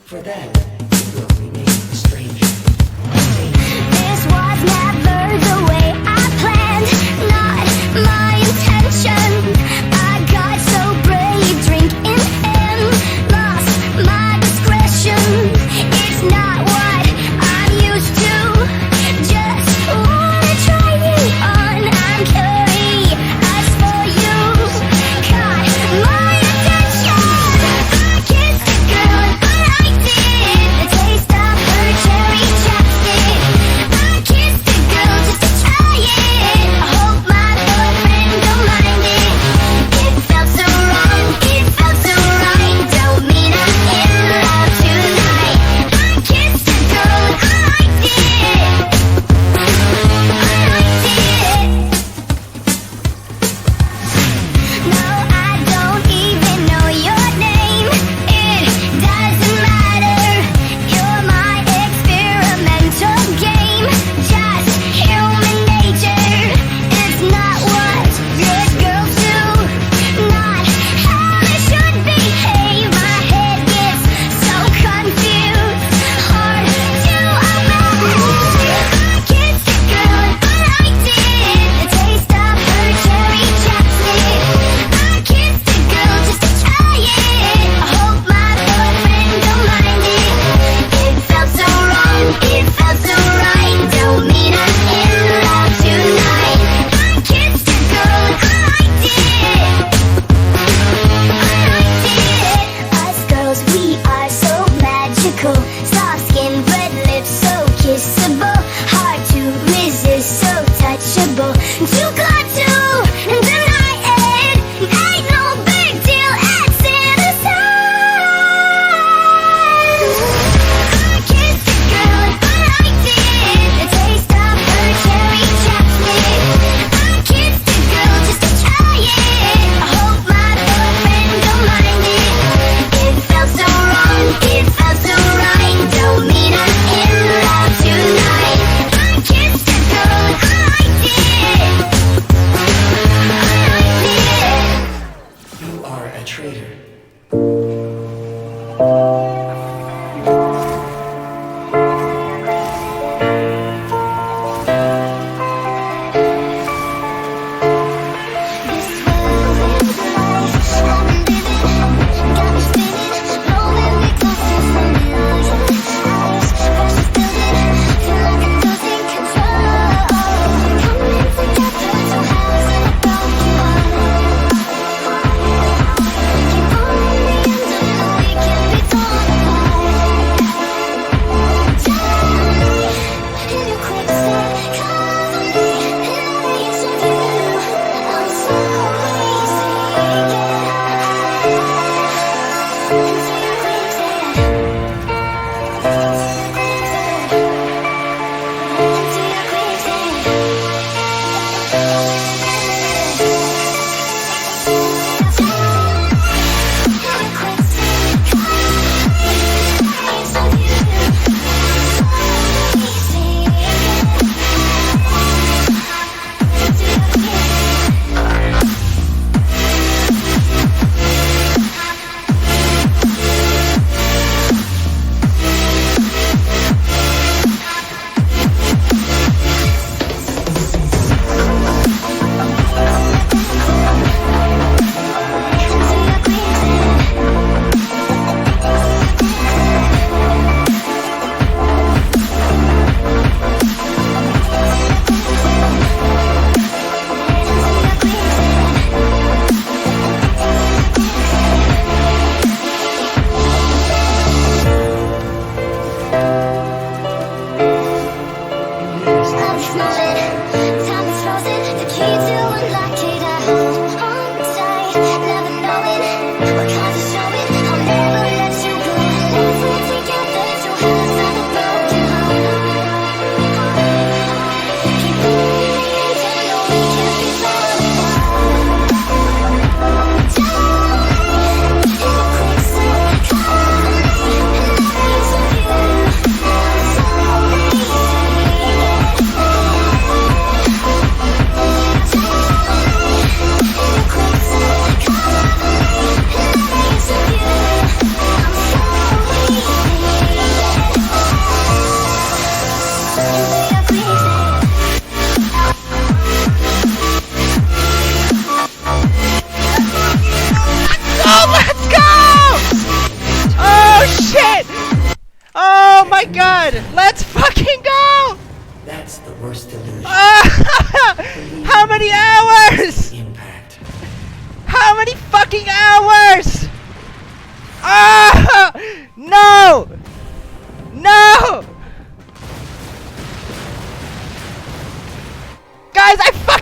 For that, you will remain a stranger. This was never the way I planned, not my intention. I got so brave, drink in hand, lost my discretion. It's not what I'm used to, just wanna try you on. I'm curious for you, caught my attention. I kissed a girl and I liked it.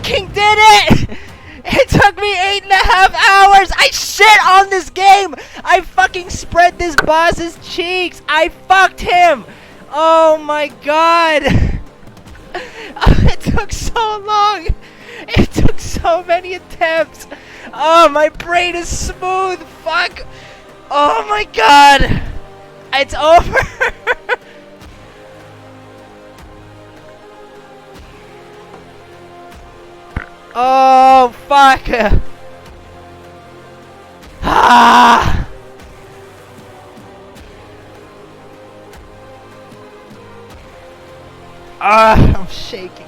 fucking did it! It took me 8.5 hours! I shit on this game! I fucking spread this boss's cheeks! I fucked him! Oh my god! It took so long! It took so many attempts! Oh, my brain is smooth! Fuck! Oh my god! It's over! Oh, fuck! Ah! I'm shaking.